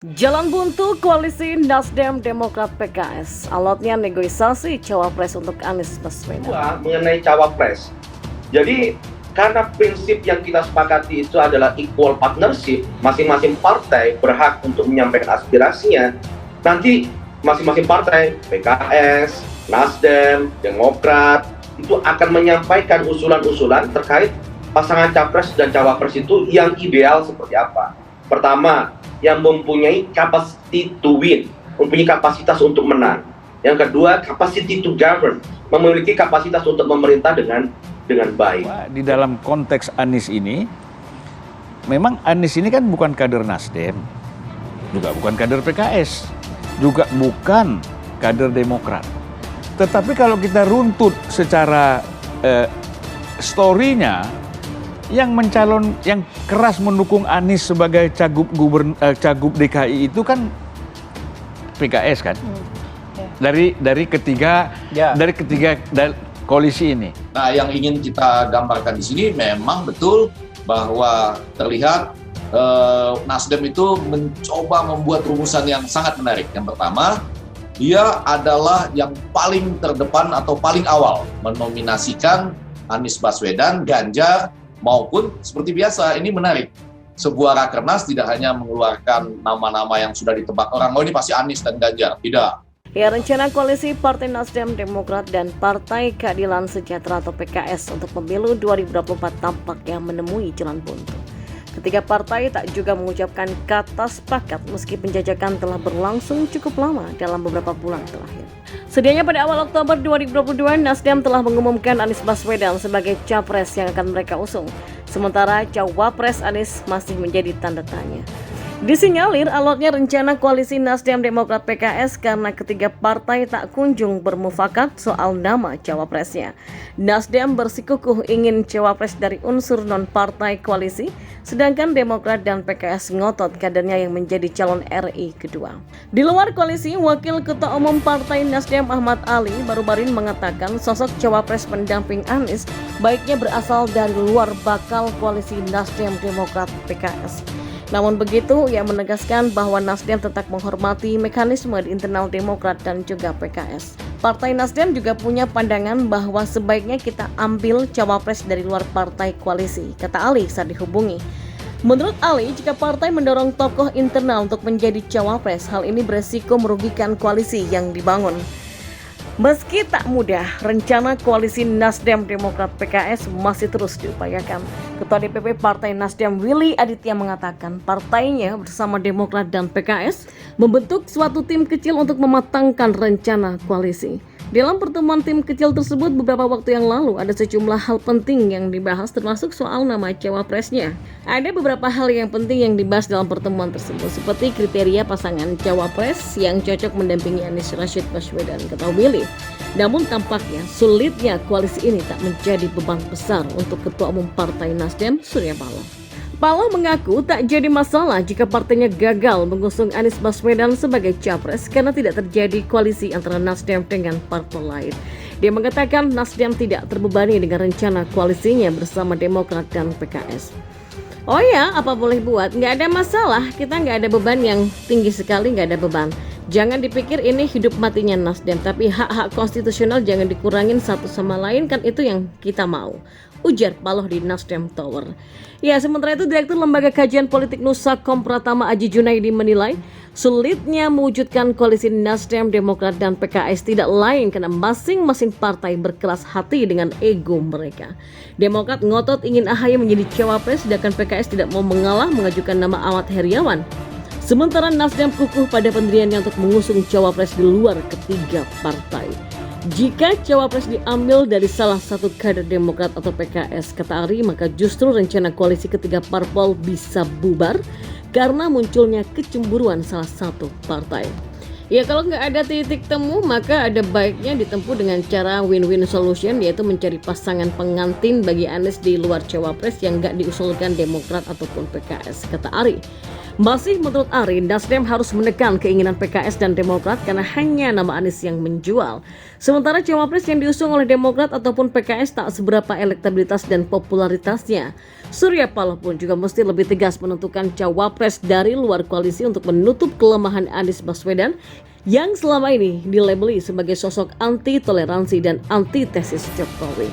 Jalan buntu koalisi Nasdem Demokrat PKS, alotnya negosiasi cawapres untuk Anies Baswedan. Kedua, mengenai cawapres. Jadi karena prinsip yang kita sepakati itu adalah equal partnership, masing-masing partai berhak untuk menyampaikan aspirasinya. Nanti masing-masing partai, PKS, Nasdem, Demokrat, itu akan menyampaikan usulan-usulan terkait pasangan capres dan cawapres itu yang ideal seperti apa. Pertama, yang mempunyai capacity to win, mempunyai kapasitas untuk menang. Yang kedua, capacity to govern, memiliki kapasitas untuk memerintah dengan baik. Di dalam konteks Anies ini, memang Anies ini kan bukan kader Nasdem, juga bukan kader PKS, juga bukan kader Demokrat. Tetapi kalau kita runtut secara story-nya, yang keras mendukung Anies sebagai cagup DKI itu kan PKS kan, dari ketiga koalisi ini. Nah, yang ingin kita gambarkan di sini memang betul bahwa terlihat Nasdem itu mencoba membuat rumusan yang sangat menarik. Yang pertama, dia adalah yang paling terdepan atau paling awal menominasikan Anies Baswedan, Ganjar, maupun seperti biasa, ini menarik. Sebuah rakernas tidak hanya mengeluarkan nama-nama yang sudah ditebak orang, oh ini pasti Anies dan Ganjar. Tidak. Ya, rencana koalisi Partai Nasdem, Demokrat, dan Partai Keadilan Sejahtera atau PKS untuk pemilu 2024 tampaknya menemui jalan buntu. Ketiga partai tak juga mengucapkan kata sepakat meski penjajakan telah berlangsung cukup lama dalam beberapa bulan terakhir. Sedianya pada awal Oktober 2022, Nasdem telah mengumumkan Anies Baswedan sebagai capres yang akan mereka usung. Sementara cawapres Anies masih menjadi tanda tanya. Disinyalir alotnya rencana koalisi Nasdem Demokrat PKS karena ketiga partai tak kunjung bermufakat soal nama cawapresnya. Nasdem bersikukuh ingin cawapres dari unsur non-partai koalisi, sedangkan Demokrat dan PKS ngotot kadernya yang menjadi calon RI kedua. Di luar koalisi, Wakil Ketua Umum Partai Nasdem Ahmad Ali baru-baru mengatakan sosok cawapres pendamping Anies baiknya berasal dari luar bakal koalisi Nasdem Demokrat PKS. Namun begitu, ia menegaskan bahwa Nasdem tetap menghormati mekanisme di internal Demokrat dan juga PKS. Partai Nasdem juga punya pandangan bahwa sebaiknya kita ambil cawapres dari luar partai koalisi, kata Ali saat dihubungi. Menurut Ali, jika partai mendorong tokoh internal untuk menjadi cawapres, hal ini beresiko merugikan koalisi yang dibangun. Meski tak mudah, rencana koalisi Nasdem Demokrat PKS masih terus diupayakan. Ketua DPP Partai Nasdem Willy Aditya mengatakan partainya bersama Demokrat dan PKS membentuk suatu tim kecil untuk mematangkan rencana koalisi. Dalam pertemuan tim kecil tersebut beberapa waktu yang lalu ada sejumlah hal penting yang dibahas termasuk soal nama cawapresnya. Ada beberapa hal yang penting yang dibahas dalam pertemuan tersebut seperti kriteria pasangan cawapres yang cocok mendampingi Anies Rashid Baswedan, kata Willy. Namun tampaknya sulitnya koalisi ini tak menjadi beban besar untuk Ketua Umum Partai Nasdem Surya Paloh. Paloh mengaku tak jadi masalah jika partainya gagal mengusung Anies Baswedan sebagai capres karena tidak terjadi koalisi antara Nasdem dengan parpol lain. Dia mengatakan Nasdem tidak terbebani dengan rencana koalisinya bersama Demokrat dan PKS. Oh ya, apa boleh buat, nggak ada masalah, kita nggak ada beban yang tinggi sekali, nggak ada beban. Jangan dipikir ini hidup matinya Nasdem, tapi hak-hak konstitusional jangan dikurangin satu sama lain, kan itu yang kita mau. Ujar Paloh di Nasdem Tower. Ya, sementara itu Direktur Lembaga Kajian Politik Nusakom Pratama Aji Junaidi menilai sulitnya mewujudkan koalisi Nasdem, Demokrat, dan PKS tidak lain karena masing-masing partai berkeras hati dengan ego mereka. Demokrat ngotot ingin AHY menjadi cawapres, sedangkan PKS tidak mau mengalah mengajukan nama Ahmad Heriawan. Sementara Nasdem kukuh pada pendiriannya untuk mengusung cawapres di luar ketiga partai. Jika cawapres diambil dari salah satu kader Demokrat atau PKS, kata Ari, maka justru rencana koalisi ketiga parpol bisa bubar karena munculnya kecemburuan salah satu partai. Ya, kalau nggak ada titik temu, maka ada baiknya ditempuh dengan cara win-win solution, yaitu mencari pasangan pengantin bagi Anies di luar cawapres yang nggak diusulkan Demokrat ataupun PKS, kata Ari. Masih menurut Ari, Nasdem harus menekan keinginan PKS dan Demokrat karena hanya nama Anies yang menjual. Sementara cawapres yang diusung oleh Demokrat ataupun PKS tak seberapa elektabilitas dan popularitasnya. Surya Paloh pun juga mesti lebih tegas menentukan cawapres dari luar koalisi untuk menutup kelemahan Anies Baswedan yang selama ini dilabeli sebagai sosok anti toleransi dan antitesis Jokowi.